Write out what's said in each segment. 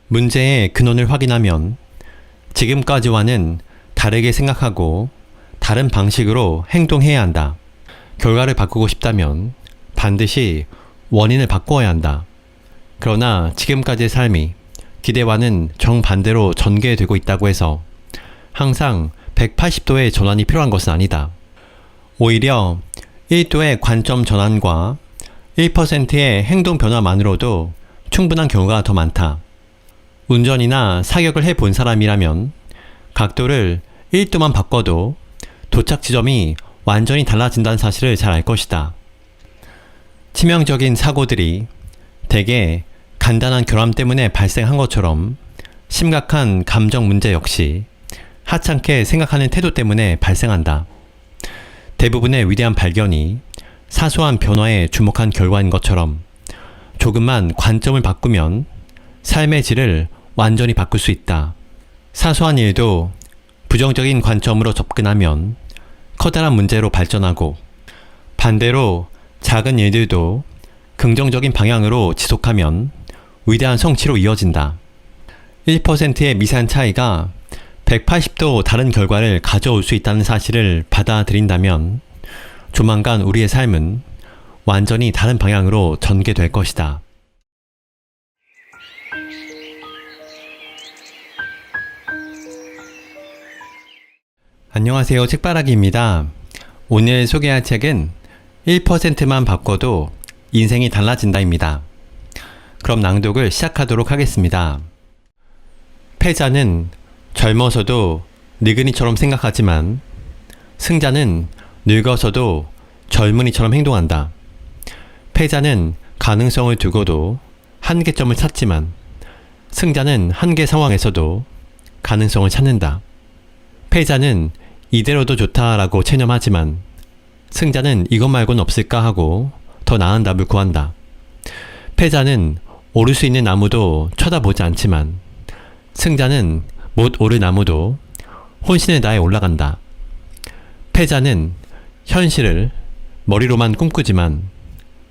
문제의 근원을 확인하면 지금까지와는 다르게 생각하고 다른 방식으로 행동해야 한다. 결과를 바꾸고 싶다면 반드시 원인을 바꾸어야 한다. 그러나 지금까지의 삶이 기대와는 정반대로 전개되고 있다고 해서 항상 180도의 전환이 필요한 것은 아니다. 오히려 1도의 관점 전환과 1%의 행동 변화만으로도 충분한 경우가 더 많다. 운전이나 사격을 해본 사람이라면 각도를 1도만 바꿔도 도착 지점이 완전히 달라진다는 사실을 잘 알 것이다. 치명적인 사고들이 대개 간단한 결함 때문에 발생한 것처럼 심각한 감정 문제 역시 하찮게 생각하는 태도 때문에 발생한다. 대부분의 위대한 발견이 사소한 변화에 주목한 결과인 것처럼 조금만 관점을 바꾸면 삶의 질을 완전히 바꿀 수 있다. 사소한 일도 부정적인 관점으로 접근하면 커다란 문제로 발전하고 반대로 작은 일들도 긍정적인 방향으로 지속하면 위대한 성취로 이어진다. 1%의 미세한 차이가 180도 다른 결과를 가져올 수 있다는 사실을 받아들인다면 조만간 우리의 삶은 완전히 다른 방향으로 전개될 것이다. 안녕하세요. 책바라기입니다. 오늘 소개할 책은 1%만 바꿔도 인생이 달라진다입니다. 그럼 낭독을 시작하도록 하겠습니다. 패자는 젊어서도 늙은이처럼 생각하지만 승자는 늙어서도 젊은이처럼 행동한다. 패자는 가능성을 두고도 한계점을 찾지만 승자는 한계 상황에서도 가능성을 찾는다. 패자는 이대로도 좋다라고 체념하지만 승자는 이것 말고는 없을까 하고 더 나은 답을 구한다. 패자는 오를 수 있는 나무도 쳐다보지 않지만 승자는 못 오를 나무도 혼신을 다해 올라간다. 패자는 현실을 머리로만 꿈꾸지만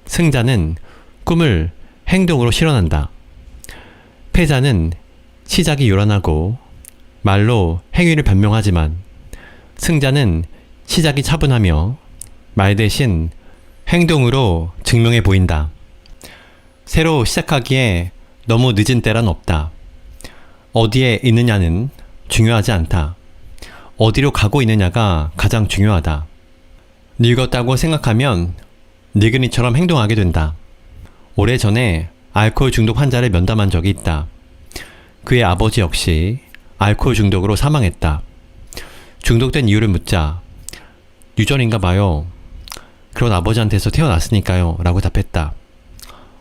승자는 꿈을 행동으로 실현한다. 패자는 시작이 요란하고 말로 행위를 변명하지만 승자는 시작이 차분하며 말 대신 행동으로 증명해 보인다. 새로 시작하기에 너무 늦은 때란 없다. 어디에 있느냐는 중요하지 않다. 어디로 가고 있느냐가 가장 중요하다. 늙었다고 생각하면 늙은이처럼 행동하게 된다. 오래전에 알코올 중독 환자를 면담한 적이 있다. 그의 아버지 역시 알코올 중독으로 사망했다. 중독된 이유를 묻자 유전인가 봐요. 그런 아버지한테서 태어났으니까요 라고 답했다.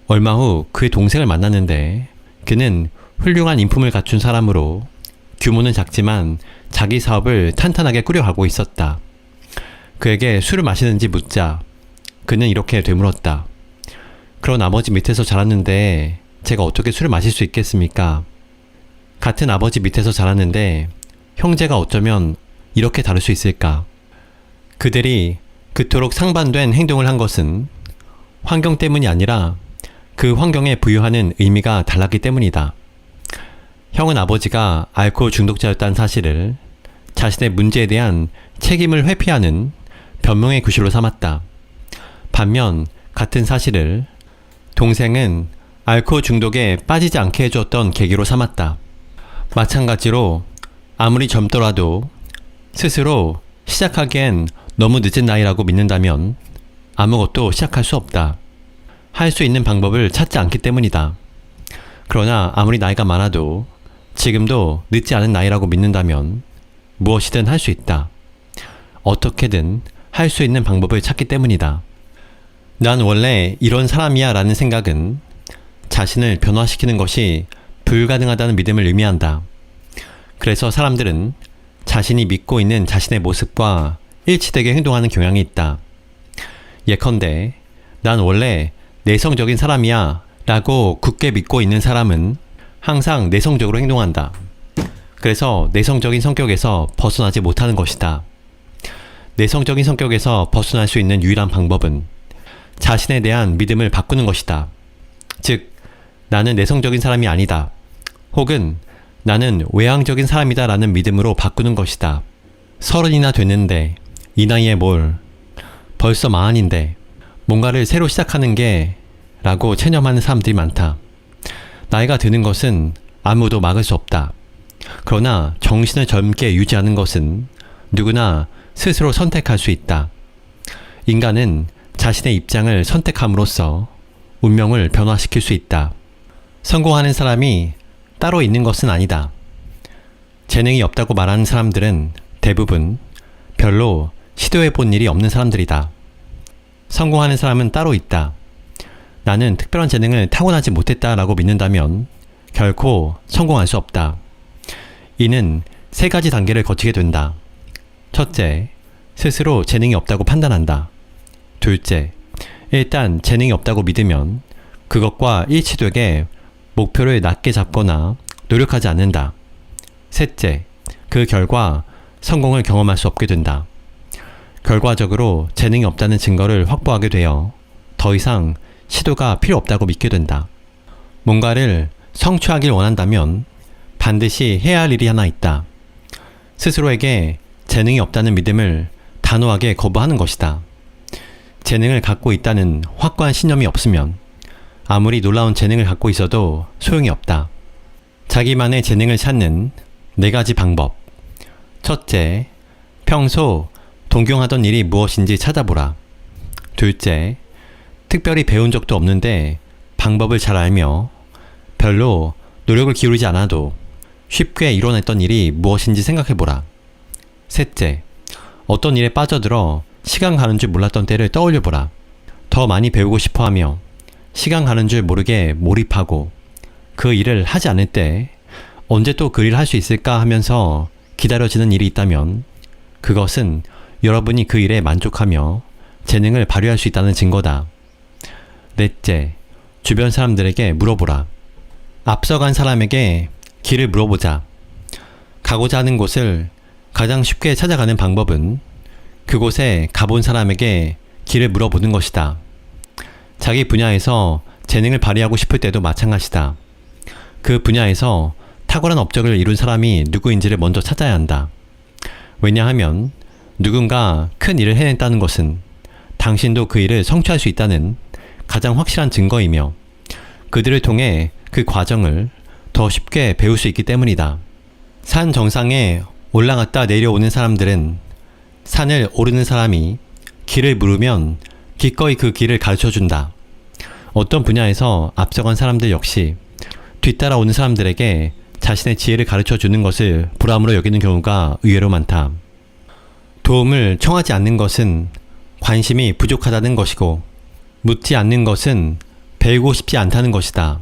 얼마 후 그의 동생을 만났는데 그는 훌륭한 인품을 갖춘 사람으로 규모는 작지만 자기 사업을 탄탄하게 꾸려가고 있었다. 그에게 술을 마시는지 묻자 그는 이렇게 되물었다. 그런 아버지 밑에서 자랐는데 제가 어떻게 술을 마실 수 있겠습니까? 같은 아버지 밑에서 자랐는데 형제가 어쩌면 이렇게 다를 수 있을까? 그들이 그토록 상반된 행동을 한 것은 환경 때문이 아니라 그 환경에 부여하는 의미가 달랐기 때문이다. 형은 아버지가 알코올 중독자였다는 사실을 자신의 문제에 대한 책임을 회피하는 변명의 구실로 삼았다. 반면 같은 사실을 동생은 알코올 중독에 빠지지 않게 해주었던 계기로 삼았다. 마찬가지로 아무리 젊더라도 스스로 시작하기엔 너무 늦은 나이라고 믿는다면 아무것도 시작할 수 없다. 할 수 있는 방법을 찾지 않기 때문이다. 그러나 아무리 나이가 많아도 지금도 늦지 않은 나이라고 믿는다면 무엇이든 할 수 있다. 어떻게든 할 수 있는 방법을 찾기 때문이다. 난 원래 이런 사람이야 라는 생각은 자신을 변화시키는 것이 불가능하다는 믿음을 의미한다. 그래서 사람들은 자신이 믿고 있는 자신의 모습과 일치되게 행동하는 경향이 있다. 예컨대 난 원래 내성적인 사람이야 라고 굳게 믿고 있는 사람은 항상 내성적으로 행동한다. 그래서 내성적인 성격에서 벗어나지 못하는 것이다. 내성적인 성격에서 벗어날 수 있는 유일한 방법은 자신에 대한 믿음을 바꾸는 것이다. 즉, 나는 내성적인 사람이 아니다. 혹은 나는 외향적인 사람이다 라는 믿음으로 바꾸는 것이다. 30이나 됐는데 이 나이에 뭘, 벌써 40인데 뭔가를 새로 시작하는 게 라고 체념하는 사람들이 많다. 나이가 드는 것은 아무도 막을 수 없다. 그러나 정신을 젊게 유지하는 것은 누구나 스스로 선택할 수 있다. 인간은 자신의 입장을 선택함으로써 운명을 변화시킬 수 있다. 성공하는 사람이 따로 있는 것은 아니다. 재능이 없다고 말하는 사람들은 대부분 별로 시도해 본 일이 없는 사람들이다. 성공하는 사람은 따로 있다. 나는 특별한 재능을 타고나지 못했다라고 믿는다면 결코 성공할 수 없다. 이는 3가지 단계를 거치게 된다. 첫째, 스스로 재능이 없다고 판단한다. 둘째, 일단 재능이 없다고 믿으면 그것과 일치되게 목표를 낮게 잡거나 노력하지 않는다. 셋째, 그 결과 성공을 경험할 수 없게 된다. 결과적으로 재능이 없다는 증거를 확보하게 되어 더 이상 시도가 필요 없다고 믿게 된다. 뭔가를 성취하길 원한다면 반드시 해야 할 일이 하나 있다. 스스로에게 재능이 없다는 믿음을 단호하게 거부하는 것이다. 재능을 갖고 있다는 확고한 신념이 없으면 아무리 놀라운 재능을 갖고 있어도 소용이 없다. 자기만의 재능을 찾는 4가지 방법. 첫째, 평소 동경하던 일이 무엇인지 찾아보라. 둘째, 특별히 배운 적도 없는데 방법을 잘 알며 별로 노력을 기울이지 않아도 쉽게 이뤄냈던 일이 무엇인지 생각해보라. 셋째, 어떤 일에 빠져들어 시간 가는 줄 몰랐던 때를 떠올려보라. 더 많이 배우고 싶어하며 시간 가는 줄 모르게 몰입하고 그 일을 하지 않을 때 언제 또 그 일을 할 수 있을까 하면서 기다려지는 일이 있다면 그것은 여러분이 그 일에 만족하며 재능을 발휘할 수 있다는 증거다. 넷째, 주변 사람들에게 물어보라. 앞서간 사람에게 길을 물어보자. 가고자 하는 곳을 가장 쉽게 찾아가는 방법은 그곳에 가본 사람에게 길을 물어보는 것이다. 자기 분야에서 재능을 발휘하고 싶을 때도 마찬가지다. 그 분야에서 탁월한 업적을 이룬 사람이 누구인지를 먼저 찾아야 한다. 왜냐하면 누군가 큰 일을 해냈다는 것은 당신도 그 일을 성취할 수 있다는 가장 확실한 증거이며 그들을 통해 그 과정을 더 쉽게 배울 수 있기 때문이다. 산 정상에 올라갔다 내려오는 사람들은 산을 오르는 사람이 길을 물으면 기꺼이 그 길을 가르쳐준다. 어떤 분야에서 앞서간 사람들 역시 뒤따라오는 사람들에게 자신의 지혜를 가르쳐주는 것을 보람으로 여기는 경우가 의외로 많다. 도움을 청하지 않는 것은 관심이 부족하다는 것이고 묻지 않는 것은 배우고 싶지 않다는 것이다.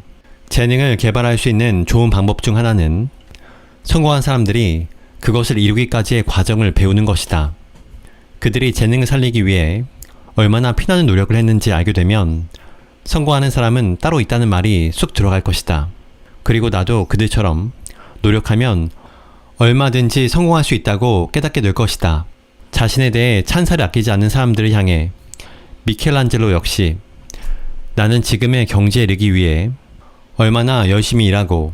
재능을 개발할 수 있는 좋은 방법 중 하나는 성공한 사람들이 그것을 이루기까지의 과정을 배우는 것이다. 그들이 재능을 살리기 위해 얼마나 피나는 노력을 했는지 알게 되면 성공하는 사람은 따로 있다는 말이 쑥 들어갈 것이다. 그리고 나도 그들처럼 노력하면 얼마든지 성공할 수 있다고 깨닫게 될 것이다. 자신에 대해 찬사를 아끼지 않는 사람들을 향해 미켈란젤로 역시 나는 지금의 경지에 이르기 위해 얼마나 열심히 일하고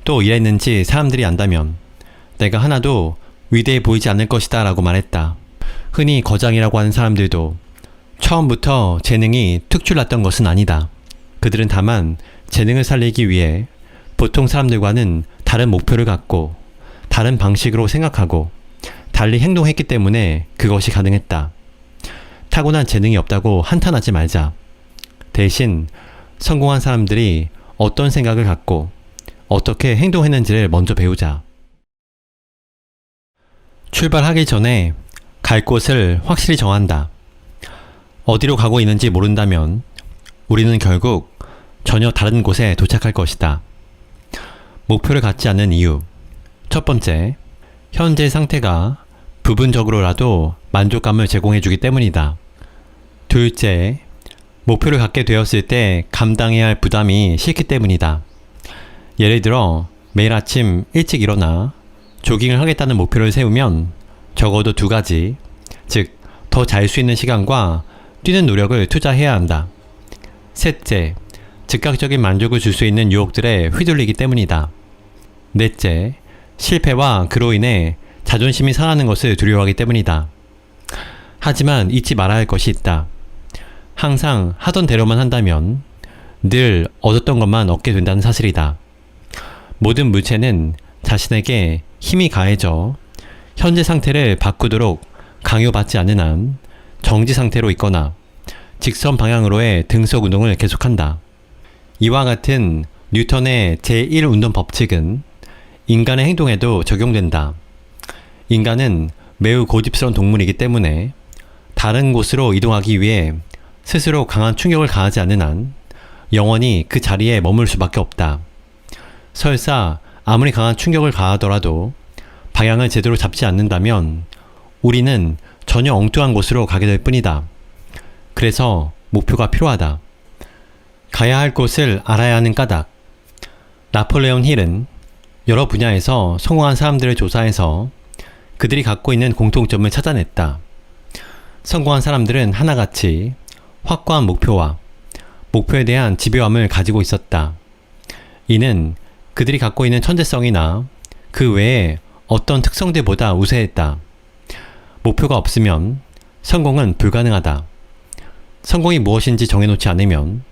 또 일했는지 사람들이 안다면 내가 하나도 위대해 보이지 않을 것이다 라고 말했다. 흔히 거장이라고 하는 사람들도 처음부터 재능이 특출났던 것은 아니다. 그들은 다만 재능을 살리기 위해 보통 사람들과는 다른 목표를 갖고 다른 방식으로 생각하고 달리 행동했기 때문에 그것이 가능했다. 타고난 재능이 없다고 한탄하지 말자. 대신 성공한 사람들이 어떤 생각을 갖고 어떻게 행동했는지를 먼저 배우자. 출발하기 전에 갈 곳을 확실히 정한다. 어디로 가고 있는지 모른다면 우리는 결국 전혀 다른 곳에 도착할 것이다. 목표를 갖지 않는 이유. 첫 번째, 현재 상태가 부분적으로라도 만족감을 제공해주기 때문이다. 둘째, 목표를 갖게 되었을 때 감당해야 할 부담이 싫기 때문이다. 예를 들어 매일 아침 일찍 일어나 조깅을 하겠다는 목표를 세우면 적어도 2가지, 즉 더 잘 수 있는 시간과 뛰는 노력을 투자해야 한다. 셋째, 즉각적인 만족을 줄 수 있는 유혹들에 휘둘리기 때문이다. 넷째, 실패와 그로 인해 자존심이 상하는 것을 두려워하기 때문이다. 하지만 잊지 말아야 할 것이 있다. 항상 하던 대로만 한다면 늘 얻었던 것만 얻게 된다는 사실이다. 모든 물체는 자신에게 힘이 가해져 현재 상태를 바꾸도록 강요받지 않는 한 정지 상태로 있거나 직선 방향으로의 등속 운동을 계속한다. 이와 같은 뉴턴의 제1운동 법칙은 인간의 행동에도 적용된다. 인간은 매우 고집스러운 동물이기 때문에 다른 곳으로 이동하기 위해 스스로 강한 충격을 가하지 않는 한 영원히 그 자리에 머물 수밖에 없다. 설사 아무리 강한 충격을 가하더라도 방향을 제대로 잡지 않는다면 우리는 전혀 엉뚱한 곳으로 가게 될 뿐이다. 그래서 목표가 필요하다. 가야 할 곳을 알아야 하는 까닭. 나폴레옹 힐은 여러 분야에서 성공한 사람들을 조사해서 그들이 갖고 있는 공통점을 찾아냈다. 성공한 사람들은 하나같이 확고한 목표와 목표에 대한 집요함을 가지고 있었다. 이는 그들이 갖고 있는 천재성이나 그 외에 어떤 특성들보다 우세했다. 목표가 없으면 성공은 불가능하다. 성공이 무엇인지 정해놓지 않으면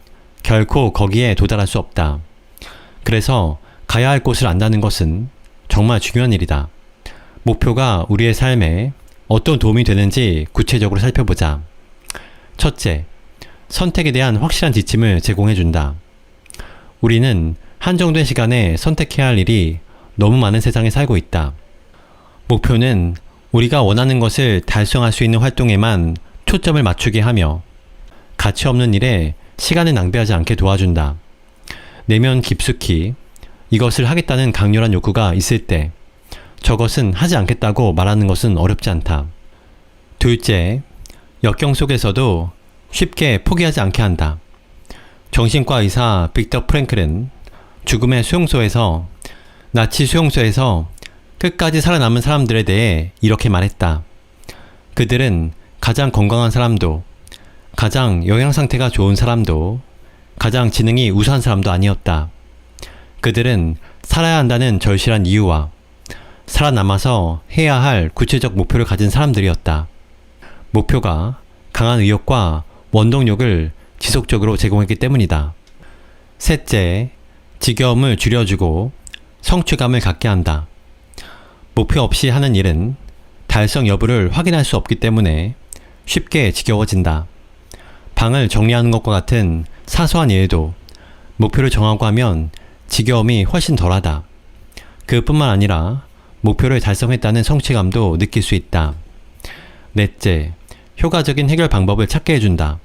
결코 거기에 도달할 수 없다. 그래서 가야 할 곳을 안다는 것은 정말 중요한 일이다. 목표가 우리의 삶에 어떤 도움이 되는지 구체적으로 살펴보자. 첫째, 선택에 대한 확실한 지침을 제공해준다. 우리는 한정된 시간에 선택해야 할 일이 너무 많은 세상에 살고 있다. 목표는 우리가 원하는 것을 달성할 수 있는 활동에만 초점을 맞추게 하며 가치 없는 일에 시간을 낭비하지 않게 도와준다. 내면 깊숙이 이것을 하겠다는 강렬한 욕구가 있을 때 저것은 하지 않겠다고 말하는 것은 어렵지 않다. 둘째, 역경 속에서도 쉽게 포기하지 않게 한다. 정신과 의사 빅터 프랭클은 죽음의 수용소에서 나치 수용소에서 끝까지 살아남은 사람들에 대해 이렇게 말했다. 그들은 가장 건강한 사람도, 가장 영양 상태가 좋은 사람도, 가장 지능이 우수한 사람도 아니었다. 그들은 살아야 한다는 절실한 이유와 살아남아서 해야 할 구체적 목표를 가진 사람들이었다. 목표가 강한 의욕과 원동력을 지속적으로 제공했기 때문이다. 셋째, 지겨움을 줄여주고 성취감을 갖게 한다. 목표 없이 하는 일은 달성 여부를 확인할 수 없기 때문에 쉽게 지겨워진다. 방을 정리하는 것과 같은 사소한 일도 목표를 정하고 하면 지겨움이 훨씬 덜하다. 그뿐만 아니라 목표를 달성했다는 성취감도 느낄 수 있다. 넷째, 효과적인 해결 방법을 찾게 해준다.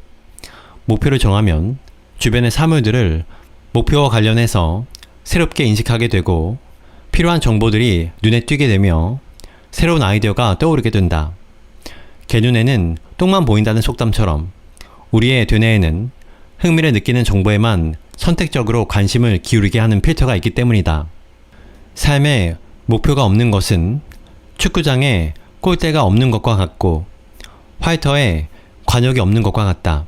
목표를 정하면 주변의 사물들을 목표와 관련해서 새롭게 인식하게 되고 필요한 정보들이 눈에 띄게 되며 새로운 아이디어가 떠오르게 된다. 개 눈에는 똥만 보인다는 속담처럼 우리의 두뇌에는 흥미를 느끼는 정보에만 선택적으로 관심을 기울이게 하는 필터가 있기 때문이다. 삶에 목표가 없는 것은 축구장에 골대가 없는 것과 같고 화이터에 관역이 없는 것과 같다.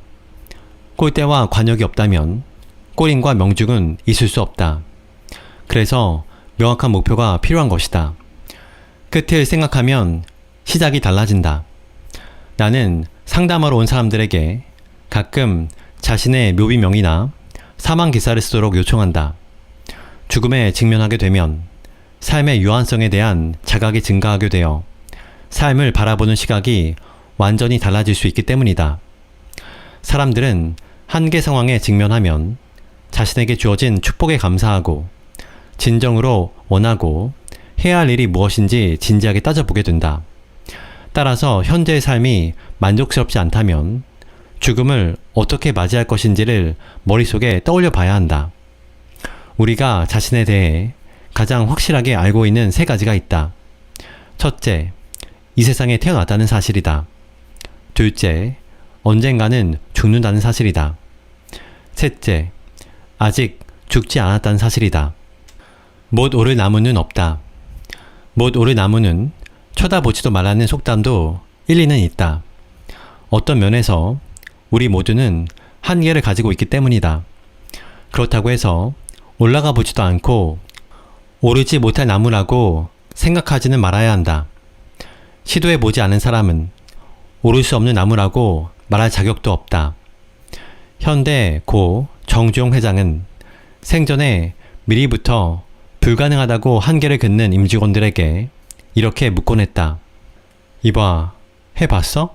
골대와 관역이 없다면 골인과 명중은 있을 수 없다. 그래서 명확한 목표가 필요한 것이다. 끝을 생각하면 시작이 달라진다. 나는 상담하러 온 사람들에게 가끔 자신의 묘비명이나 사망 기사를 쓰도록 요청한다. 죽음에 직면하게 되면 삶의 유한성에 대한 자각이 증가하게 되어 삶을 바라보는 시각이 완전히 달라질 수 있기 때문이다. 사람들은 한계 상황에 직면하면 자신에게 주어진 축복에 감사하고 진정으로 원하고 해야 할 일이 무엇인지 진지하게 따져보게 된다. 따라서 현재의 삶이 만족스럽지 않다면 죽음을 어떻게 맞이할 것인지를 머릿속에 떠올려 봐야 한다. 우리가 자신에 대해 가장 확실하게 알고 있는 세 가지가 있다. 첫째, 이 세상에 태어났다는 사실이다. 둘째, 언젠가는 죽는다는 사실이다. 셋째, 아직 죽지 않았다는 사실이다. 못 오를 나무는 없다. 못 오를 나무는 쳐다보지도 말라는 속담도 일리는 있다. 어떤 면에서 우리 모두는 한계를 가지고 있기 때문이다. 그렇다고 해서 올라가 보지도 않고 오르지 못할 나무라고 생각하지는 말아야 한다. 시도해보지 않은 사람은 오를 수 없는 나무라고 말할 자격도 없다. 현대 고 정주영 회장은 생전에 미리부터 불가능하다고 한계를 긋는 임직원들에게 이렇게 묻곤 했다. 이봐, 해봤어?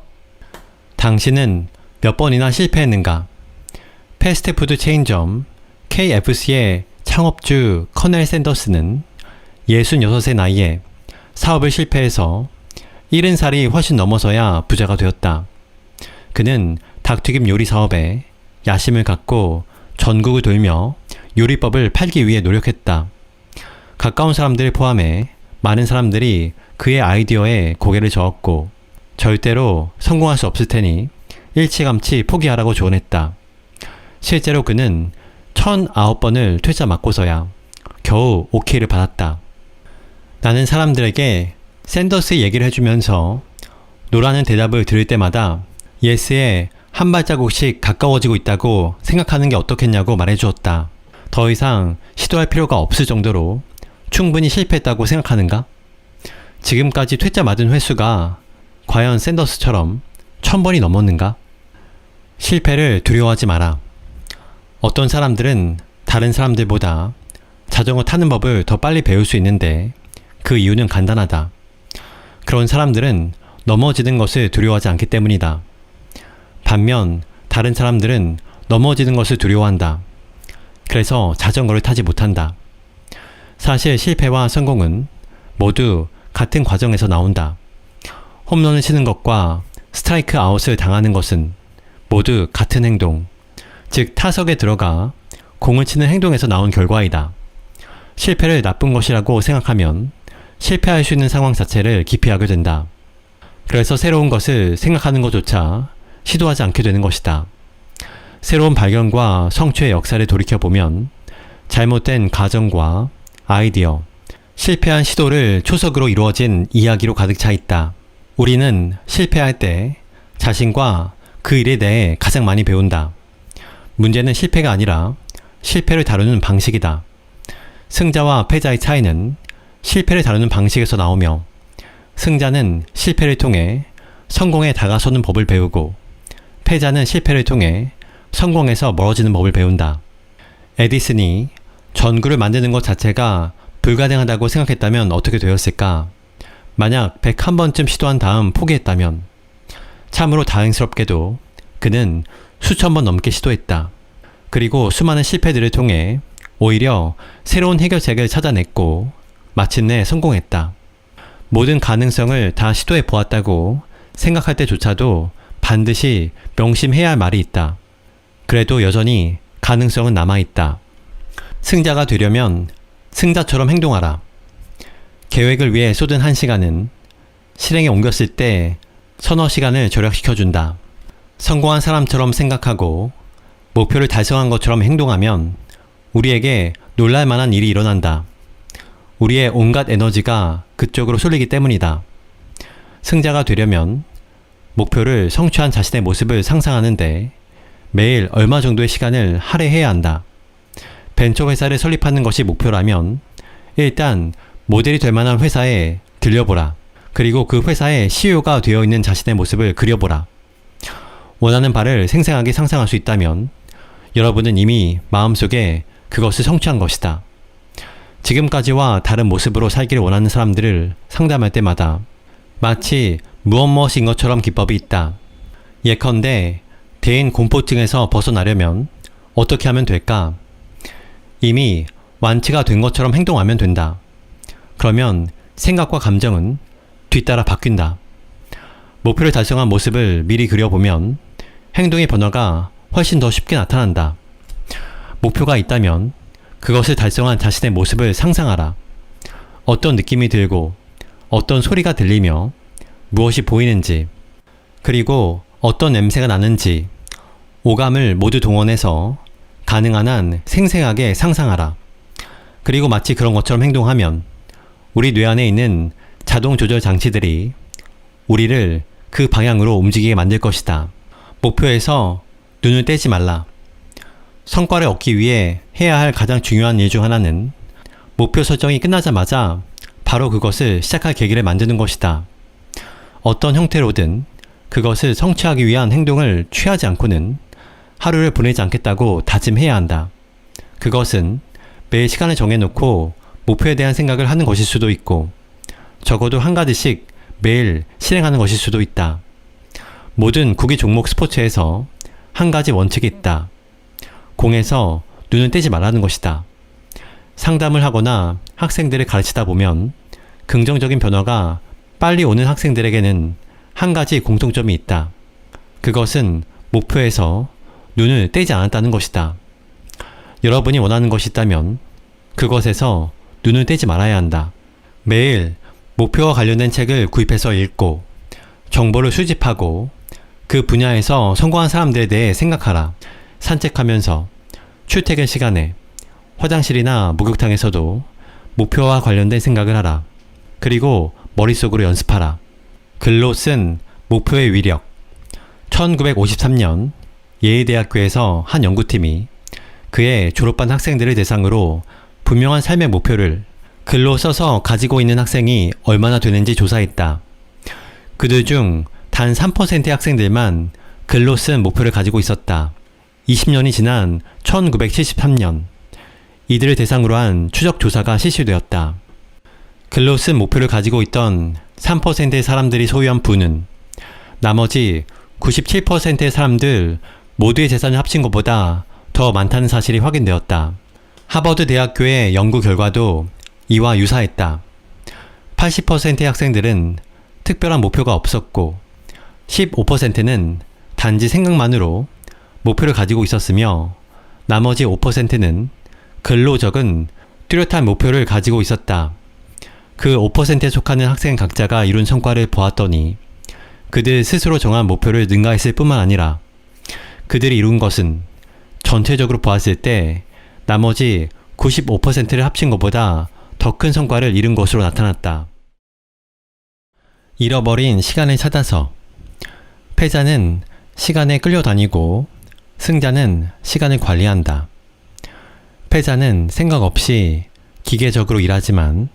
당신은 몇 번이나 실패했는가? 패스트푸드 체인점 KFC의 창업주 커넬 샌더스는 66의 나이에 사업을 실패해서 70살이 훨씬 넘어서야 부자가 되었다. 그는 닭튀김 요리 사업에 야심을 갖고 전국을 돌며 요리법을 팔기 위해 노력했다. 가까운 사람들을 포함해 많은 사람들이 그의 아이디어에 고개를 저었고 절대로 성공할 수 없을 테니 일찌감치 포기하라고 조언했다. 실제로 그는 1009번을 퇴짜 맞고서야 겨우 오케이를 받았다. 나는 사람들에게 샌더스의 얘기를 해주면서 노라는 대답을 들을 때마다 예스에 한 발자국씩 가까워지고 있다고 생각하는 게 어떻겠냐고 말해주었다. 더 이상 시도할 필요가 없을 정도로 충분히 실패했다고 생각하는가? 지금까지 퇴짜 맞은 횟수가 과연 샌더스처럼 1000번이 넘었는가? 실패를 두려워하지 마라. 어떤 사람들은 다른 사람들보다 자전거 타는 법을 더 빨리 배울 수 있는데 그 이유는 간단하다. 그런 사람들은 넘어지는 것을 두려워하지 않기 때문이다. 반면 다른 사람들은 넘어지는 것을 두려워한다. 그래서 자전거를 타지 못한다. 사실 실패와 성공은 모두 같은 과정에서 나온다. 홈런을 치는 것과 스트라이크 아웃을 당하는 것은 모두 같은 행동, 즉 타석에 들어가 공을 치는 행동에서 나온 결과이다. 실패를 나쁜 것이라고 생각하면 실패할 수 있는 상황 자체를 기피하게 된다. 그래서 새로운 것을 생각하는 것조차 시도하지 않게 되는 것이다. 새로운 발견과 성취의 역사를 돌이켜보면 잘못된 가정과 아이디어, 실패한 시도를 초석으로 이루어진 이야기로 가득 차 있다. 우리는 실패할 때 자신과 그 일에 대해 가장 많이 배운다. 문제는 실패가 아니라 실패를 다루는 방식이다. 승자와 패자의 차이는 실패를 다루는 방식에서 나오며 승자는 실패를 통해 성공에 다가서는 법을 배우고 패자는 실패를 통해 성공에서 멀어지는 법을 배운다. 에디슨이 전구를 만드는 것 자체가 불가능하다고 생각했다면 어떻게 되었을까? 만약 101번쯤 시도한 다음 포기했다면 참으로 다행스럽게도 그는 수천 번 넘게 시도했다. 그리고 수많은 실패들을 통해 오히려 새로운 해결책을 찾아냈고 마침내 성공했다. 모든 가능성을 다 시도해 보았다고 생각할 때조차도 반드시 명심해야 할 말이 있다. 그래도 여전히 가능성은 남아있다. 승자가 되려면 승자처럼 행동하라. 계획을 위해 쏟은 1시간은 실행에 옮겼을 때 서너 시간을 절약시켜준다. 성공한 사람처럼 생각하고 목표를 달성한 것처럼 행동하면 우리에게 놀랄만한 일이 일어난다. 우리의 온갖 에너지가 그쪽으로 쏠리기 때문이다. 승자가 되려면 목표를 성취한 자신의 모습을 상상하는데 매일 얼마 정도의 시간을 할애해야 한다. 벤처 회사를 설립하는 것이 목표라면 일단 모델이 될 만한 회사에 들려보라. 그리고 그 회사의 CEO가 되어 있는 자신의 모습을 그려보라. 원하는 바를 생생하게 상상할 수 있다면 여러분은 이미 마음속에 그것을 성취한 것이다. 지금까지와 다른 모습으로 살기를 원하는 사람들을 상담할 때마다 마치 무엇인 것처럼 기법이 있다. 예컨대 대인 공포증에서 벗어나려면 어떻게 하면 될까? 이미 완치가 된 것처럼 행동하면 된다. 그러면 생각과 감정은 뒤따라 바뀐다. 목표를 달성한 모습을 미리 그려보면 행동의 변화가 훨씬 더 쉽게 나타난다. 목표가 있다면 그것을 달성한 자신의 모습을 상상하라. 어떤 느낌이 들고 어떤 소리가 들리며 무엇이 보이는지 그리고 어떤 냄새가 나는지 오감을 모두 동원해서 가능한 한 생생하게 상상하라. 그리고 마치 그런 것처럼 행동하면 우리 뇌 안에 있는 자동 조절 장치들이 우리를 그 방향으로 움직이게 만들 것이다. 목표에서 눈을 떼지 말라. 성과를 얻기 위해 해야 할 가장 중요한 일 중 하나는 목표 설정이 끝나자마자 바로 그것을 시작할 계기를 만드는 것이다. 어떤 형태로든 그것을 성취하기 위한 행동을 취하지 않고는 하루를 보내지 않겠다고 다짐해야 한다. 그것은 매일 시간을 정해놓고 목표에 대한 생각을 하는 것일 수도 있고, 적어도 한 가지씩 매일 실행하는 것일 수도 있다. 모든 구기 종목 스포츠에서 한 가지 원칙이 있다. 공에서 눈을 떼지 말라는 것이다. 상담을 하거나 학생들을 가르치다 보면 긍정적인 변화가 빨리 오는 학생들에게는 한 가지 공통점이 있다. 그것은 목표에서 눈을 떼지 않았다는 것이다. 여러분이 원하는 것이 있다면 그것에서 눈을 떼지 말아야 한다. 매일 목표와 관련된 책을 구입해서 읽고 정보를 수집하고 그 분야에서 성공한 사람들에 대해 생각하라. 산책하면서, 출퇴근 시간에, 화장실이나 목욕탕에서도 목표와 관련된 생각을 하라. 그리고 머릿속으로 연습하라. 글로 쓴 목표의 위력. 1953년 예의대학교에서 한 연구팀이 그의 졸업반 학생들을 대상으로 분명한 삶의 목표를 글로 써서 가지고 있는 학생이 얼마나 되는지 조사했다. 그들 중 단 3%의 학생들만 글로 쓴 목표를 가지고 있었다. 20년이 지난 1973년, 이들을 대상으로 한 추적 조사가 실시되었다. 글로 쓴 목표를 가지고 있던 3%의 사람들이 소유한 부는 나머지 97%의 사람들 모두의 재산을 합친 것보다 더 많다는 사실이 확인되었다. 하버드 대학교의 연구 결과도 이와 유사했다. 80%의 학생들은 특별한 목표가 없었고 15%는 단지 생각만으로 목표를 가지고 있었으며 나머지 5%는 글로 적은 뚜렷한 목표를 가지고 있었다. 그 5%에 속하는 학생 각자가 이룬 성과를 보았더니 그들 스스로 정한 목표를 능가했을 뿐만 아니라 그들이 이룬 것은 전체적으로 보았을 때 나머지 95%를 합친 것보다 더 큰 성과를 이룬 것으로 나타났다. 잃어버린 시간을 찾아서. 패자는 시간에 끌려다니고 승자는 시간을 관리한다. 패자는 생각 없이 기계적으로 일하지만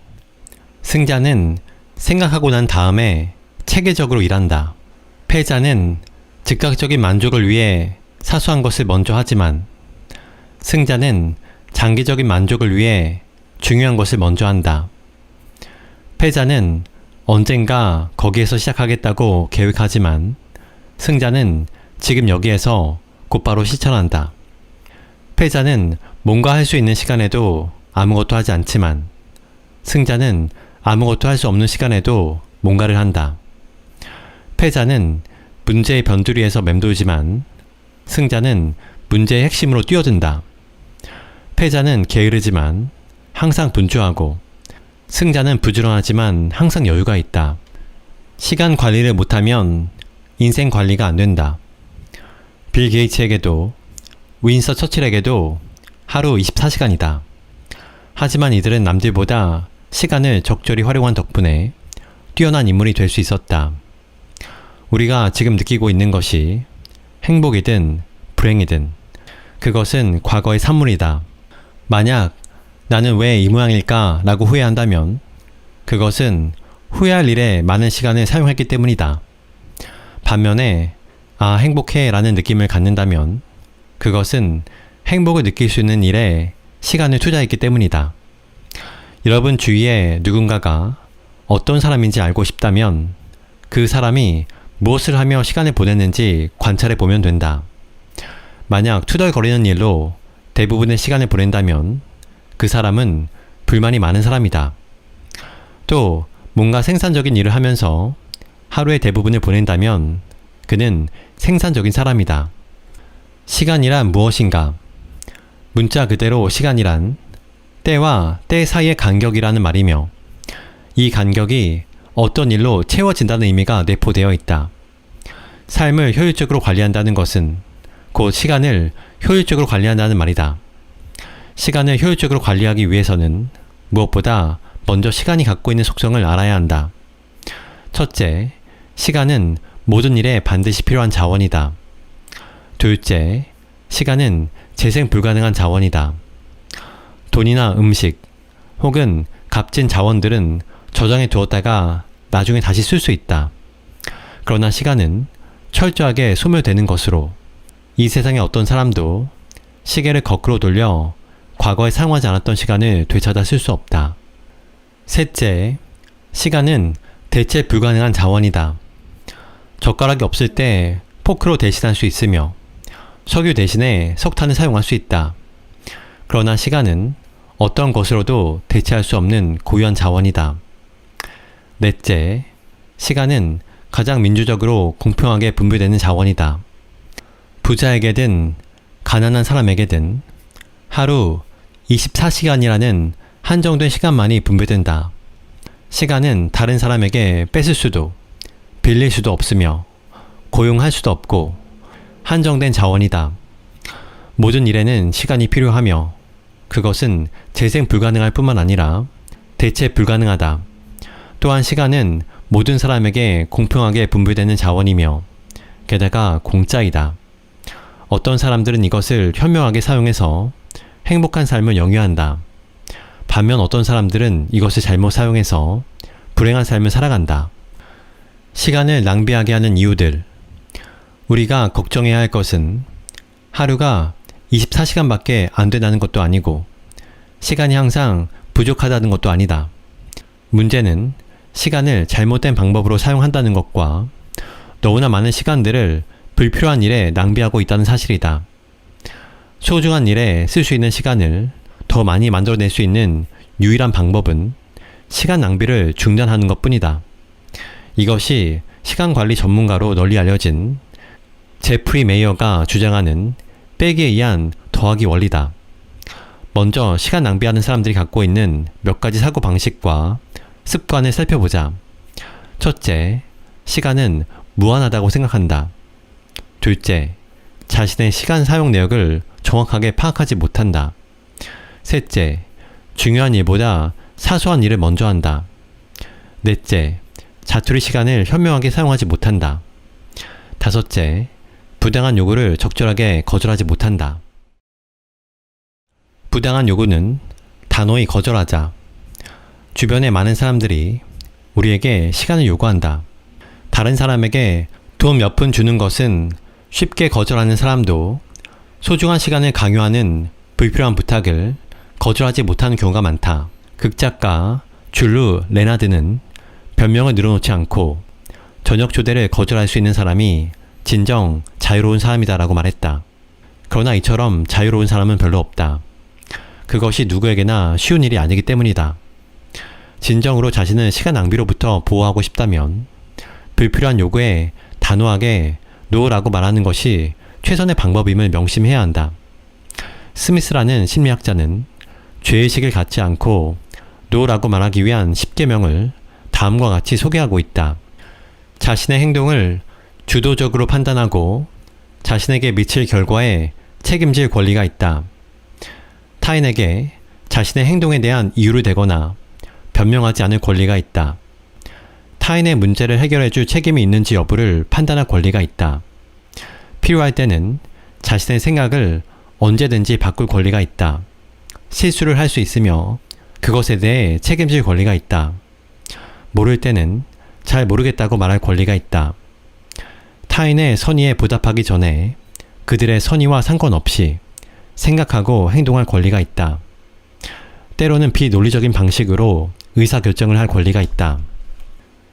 승자는 생각하고 난 다음에 체계적으로 일한다. 패자는 즉각적인 만족을 위해 사소한 것을 먼저 하지만 승자는 장기적인 만족을 위해 중요한 것을 먼저 한다. 패자는 언젠가 거기에서 시작하겠다고 계획하지만 승자는 지금 여기에서 곧바로 실천한다. 패자는 뭔가 할 수 있는 시간에도 아무것도 하지 않지만 승자는 아무것도 할 수 없는 시간에도 뭔가를 한다. 패자는 문제의 변두리에서 맴돌지만 승자는 문제의 핵심으로 뛰어든다. 패자는 게으르지만 항상 분주하고 승자는 부지런하지만 항상 여유가 있다. 시간 관리를 못하면 인생 관리가 안 된다. 빌 게이츠에게도 윈스터 처칠에게도 하루 24시간이다. 하지만 이들은 남들보다 시간을 적절히 활용한 덕분에 뛰어난 인물이 될 수 있었다. 우리가 지금 느끼고 있는 것이 행복이든 불행이든 그것은 과거의 산물이다. 만약 나는 왜 이 모양일까 라고 후회한다면 그것은 후회할 일에 많은 시간을 사용했기 때문이다. 반면에 행복해 라는 느낌을 갖는다면 그것은 행복을 느낄 수 있는 일에 시간을 투자했기 때문이다. 여러분 주위에 누군가가 어떤 사람인지 알고 싶다면 그 사람이 무엇을 하며 시간을 보냈는지 관찰해 보면 된다. 만약 투덜거리는 일로 대부분의 시간을 보낸다면 그 사람은 불만이 많은 사람이다. 또 뭔가 생산적인 일을 하면서 하루의 대부분을 보낸다면 그는 생산적인 사람이다. 시간이란 무엇인가? 문자 그대로 시간이란 때와 때 사이의 간격이라는 말이며 이 간격이 어떤 일로 채워진다는 의미가 내포되어 있다. 삶을 효율적으로 관리한다는 것은 곧 시간을 효율적으로 관리한다는 말이다. 시간을 효율적으로 관리하기 위해서는 무엇보다 먼저 시간이 갖고 있는 속성을 알아야 한다. 첫째, 시간은 모든 일에 반드시 필요한 자원이다. 둘째, 시간은 재생 불가능한 자원이다. 돈이나 음식, 혹은 값진 자원들은 저장해 두었다가 나중에 다시 쓸 수 있다. 그러나 시간은 철저하게 소멸되는 것으로 이 세상의 어떤 사람도 시계를 거꾸로 돌려 과거에 사용하지 않았던 시간을 되찾아 쓸 수 없다. 셋째, 시간은 대체 불가능한 자원이다. 젓가락이 없을 때 포크로 대신할 수 있으며 석유 대신에 석탄을 사용할 수 있다. 그러나 시간은 어떤 것으로도 대체할 수 없는 고유한 자원이다. 넷째, 시간은 가장 민주적으로 공평하게 분배되는 자원이다. 부자에게든 가난한 사람에게든 하루 24시간이라는 한정된 시간만이 분배된다. 시간은 다른 사람에게 뺏을 수도 빌릴 수도 없으며 고용할 수도 없고 한정된 자원이다. 모든 일에는 시간이 필요하며 그것은 재생 불가능할 뿐만 아니라 대체 불가능하다. 또한 시간은 모든 사람에게 공평하게 분배되는 자원이며 게다가 공짜이다. 어떤 사람들은 이것을 현명하게 사용해서 행복한 삶을 영위한다. 반면 어떤 사람들은 이것을 잘못 사용해서 불행한 삶을 살아간다. 시간을 낭비하게 하는 이유들. 우리가 걱정해야 할 것은 하루가 24시간밖에 안 된다는 것도 아니고 시간이 항상 부족하다는 것도 아니다. 문제는 시간을 잘못된 방법으로 사용한다는 것과 너무나 많은 시간들을 불필요한 일에 낭비하고 있다는 사실이다. 소중한 일에 쓸 수 있는 시간을 더 많이 만들어낼 수 있는 유일한 방법은 시간 낭비를 중단하는 것뿐이다. 이것이 시간관리 전문가로 널리 알려진 제프리 메이어가 주장하는 빼기에 의한 더하기 원리다. 먼저 시간 낭비하는 사람들이 갖고 있는 몇 가지 사고방식과 습관을 살펴보자. 첫째, 시간은 무한하다고 생각한다. 둘째, 자신의 시간 사용 내역을 정확하게 파악하지 못한다. 셋째, 중요한 일보다 사소한 일을 먼저 한다. 넷째, 자투리 시간을 현명하게 사용하지 못한다. 다섯째, 부당한 요구를 적절하게 거절하지 못한다. 부당한 요구는 단호히 거절하자. 주변의 많은 사람들이 우리에게 시간을 요구한다. 다른 사람에게 돈 몇 푼 주는 것은 쉽게 거절하는 사람도 소중한 시간을 강요하는 불필요한 부탁을 거절하지 못하는 경우가 많다. 극작가 줄루 레나드는 변명을 늘어놓지 않고 저녁 초대를 거절할 수 있는 사람이 진정 자유로운 사람이다라고 말했다. 그러나 이처럼 자유로운 사람은 별로 없다. 그것이 누구에게나 쉬운 일이 아니기 때문이다. 진정으로 자신을 시간 낭비로부터 보호하고 싶다면 불필요한 요구에 단호하게 노라고 말하는 것이 최선의 방법임을 명심해야 한다. 스미스라는 심리학자는 죄의식을 갖지 않고 노라고 말하기 위한 10계명을 다음과 같이 소개하고 있다. 자신의 행동을 주도적으로 판단하고 자신에게 미칠 결과에 책임질 권리가 있다. 타인에게 자신의 행동에 대한 이유를 대거나 변명하지 않을 권리가 있다. 타인의 문제를 해결해줄 책임이 있는지 여부를 판단할 권리가 있다. 필요할 때는 자신의 생각을 언제든지 바꿀 권리가 있다. 실수를 할 수 있으며 그것에 대해 책임질 권리가 있다. 모를 때는 잘 모르겠다고 말할 권리가 있다. 타인의 선의에 보답하기 전에 그들의 선의와 상관없이 생각하고 행동할 권리가 있다. 때로는 비논리적인 방식으로 의사결정을 할 권리가 있다.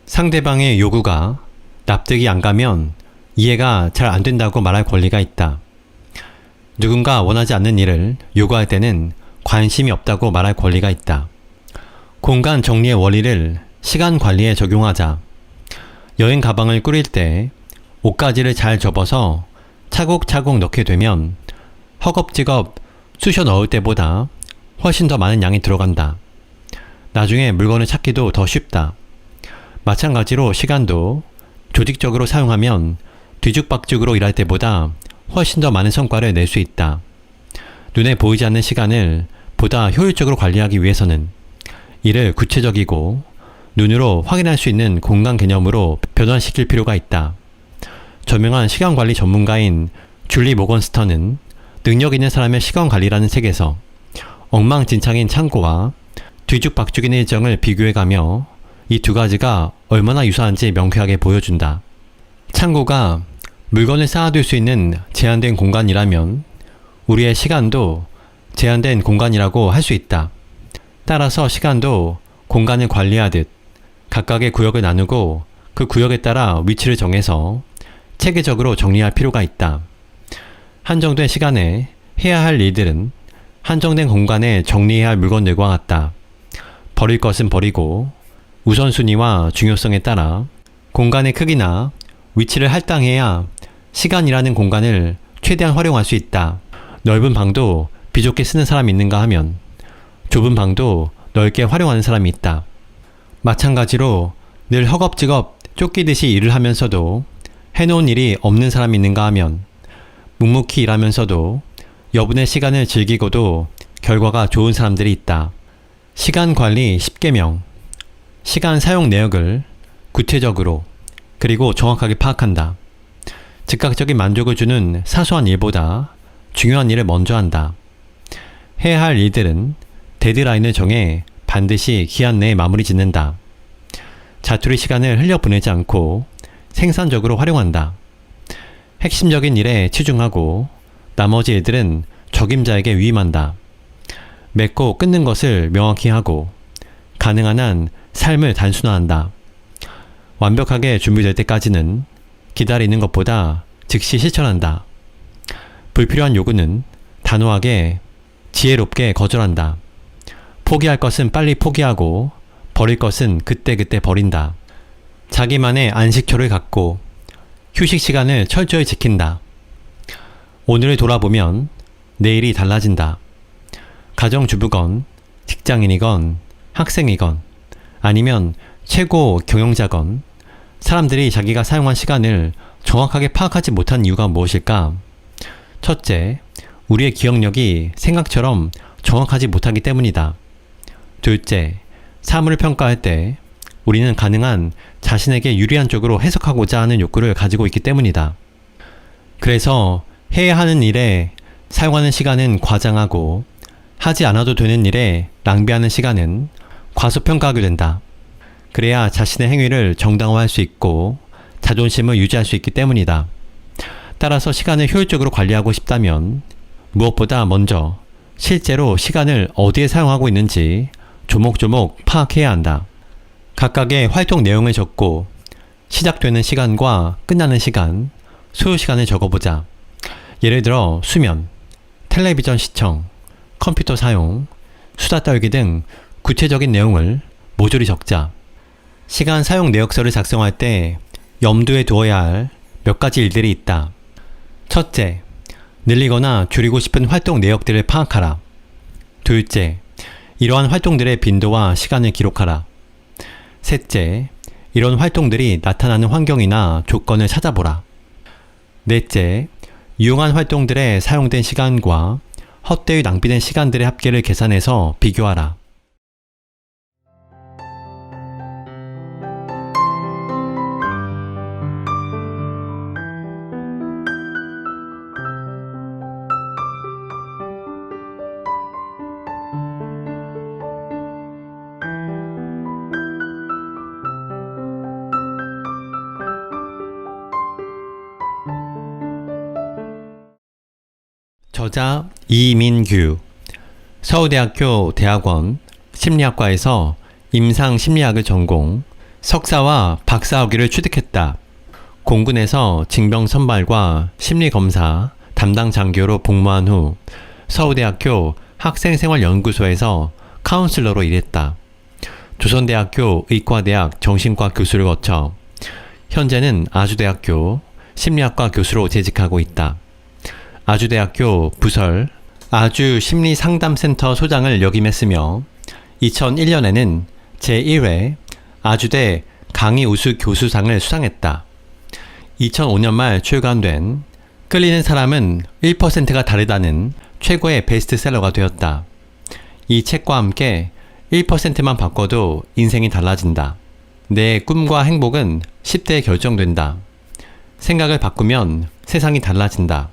상대방의 요구가 납득이 안 가면 이해가 잘 안 된다고 말할 권리가 있다. 누군가 원하지 않는 일을 요구할 때는 관심이 없다고 말할 권리가 있다. 공간 정리의 원리를 시간 관리에 적용하자. 여행 가방을 꾸릴 때 옷가지를 잘 접어서 차곡차곡 넣게 되면 허겁지겁 쑤셔 넣을 때보다 훨씬 더 많은 양이 들어간다. 나중에 물건을 찾기도 더 쉽다. 마찬가지로 시간도 조직적으로 사용하면 뒤죽박죽으로 일할 때보다 훨씬 더 많은 성과를 낼 수 있다. 눈에 보이지 않는 시간을 보다 효율적으로 관리하기 위해서는 이를 구체적이고 눈으로 확인할 수 있는 공간 개념으로 변환시킬 필요가 있다. 저명한 시간관리 전문가인 줄리 모건스턴은 능력 있는 사람의 시간관리라는 책에서 엉망진창인 창고와 뒤죽박죽인 일정을 비교해가며 이 두 가지가 얼마나 유사한지 명쾌하게 보여준다. 창고가 물건을 쌓아둘 수 있는 제한된 공간이라면 우리의 시간도 제한된 공간이라고 할 수 있다. 따라서 시간도 공간을 관리하듯 각각의 구역을 나누고 그 구역에 따라 위치를 정해서 체계적으로 정리할 필요가 있다. 한정된 시간에 해야 할 일들은 한정된 공간에 정리해야 할 물건들과 같다. 버릴 것은 버리고 우선순위와 중요성에 따라 공간의 크기나 위치를 할당해야 시간이라는 공간을 최대한 활용할 수 있다. 넓은 방도 비좁게 쓰는 사람이 있는가 하면 좁은 방도 넓게 활용하는 사람이 있다. 마찬가지로 늘 허겁지겁 쫓기듯이 일을 하면서도 해놓은 일이 없는 사람이 있는가 하면 묵묵히 일하면서도 여분의 시간을 즐기고도 결과가 좋은 사람들이 있다. 시간 관리 10계명. 시간 사용 내역을 구체적으로 그리고 정확하게 파악한다. 즉각적인 만족을 주는 사소한 일보다 중요한 일을 먼저 한다. 해야 할 일들은 데드라인을 정해 반드시 기한 내에 마무리 짓는다. 자투리 시간을 흘려보내지 않고 생산적으로 활용한다. 핵심적인 일에 치중하고 나머지 일들은 적임자에게 위임한다. 맺고 끊는 것을 명확히 하고 가능한 한 삶을 단순화한다. 완벽하게 준비될 때까지는 기다리는 것보다 즉시 실천한다. 불필요한 요구는 단호하게 지혜롭게 거절한다. 포기할 것은 빨리 포기하고 버릴 것은 그때그때 버린다. 자기만의 안식처를 갖고 휴식 시간을 철저히 지킨다. 오늘을 돌아보면 내일이 달라진다. 가정주부건 직장인이건 학생이건 아니면 최고 경영자건 사람들이 자기가 사용한 시간을 정확하게 파악하지 못한 이유가 무엇일까? 첫째, 우리의 기억력이 생각처럼 정확하지 못하기 때문이다. 둘째, 사물을 평가할 때 우리는 가능한 자신에게 유리한 쪽으로 해석하고자 하는 욕구를 가지고 있기 때문이다. 그래서 해야 하는 일에 사용하는 시간은 과장하고 하지 않아도 되는 일에 낭비하는 시간은 과소평가하게 된다. 그래야 자신의 행위를 정당화할 수 있고 자존심을 유지할 수 있기 때문이다. 따라서 시간을 효율적으로 관리하고 싶다면 무엇보다 먼저 실제로 시간을 어디에 사용하고 있는지 조목조목 파악해야 한다. 각각의 활동 내용을 적고 시작되는 시간과 끝나는 시간, 소요 시간을 적어보자. 예를 들어 수면, 텔레비전 시청, 컴퓨터 사용, 수다 떨기 등 구체적인 내용을 모조리 적자. 시간 사용 내역서를 작성할 때 염두에 두어야 할 몇 가지 일들이 있다. 첫째, 늘리거나 줄이고 싶은 활동 내역들을 파악하라. 둘째, 이러한 활동들의 빈도와 시간을 기록하라. 셋째, 이런 활동들이 나타나는 환경이나 조건을 찾아보라. 넷째, 유용한 활동들에 사용된 시간과 헛되이 낭비된 시간들의 합계를 계산해서 비교하라. 저자 이민규, 서울대학교 대학원 심리학과에서 임상심리학을 전공, 석사와 박사학위를 취득했다. 공군에서 징병선발과 심리검사 담당 장교로 복무한 후 서울대학교 학생생활연구소에서 카운슬러로 일했다. 조선대학교 의과대학 정신과 교수를 거쳐 현재는 아주대학교 심리학과 교수로 재직하고 있다. 아주대학교 부설 아주심리상담센터 소장을 역임했으며 2001년에는 제1회 아주대 강의우수 교수상을 수상했다. 2005년 말 출간된 끌리는 사람은 1%가 다르다는 최고의 베스트셀러가 되었다. 이 책과 함께 1%만 바꿔도 인생이 달라진다. 내 꿈과 행복은 10대에 결정된다. 생각을 바꾸면 세상이 달라진다.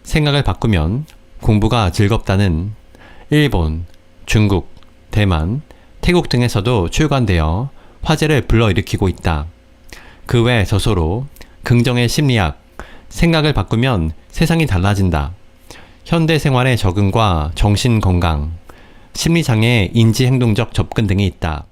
생각을 바꾸면 공부가 즐겁다는 일본, 중국, 대만, 태국 등에서도 출간되어 화제를 불러일으키고 있다. 그 외 저서로 긍정의 심리학, 생각을 바꾸면 세상이 달라진다. 현대 생활의 적응과 정신 건강, 심리장애 인지행동적 접근 등이 있다.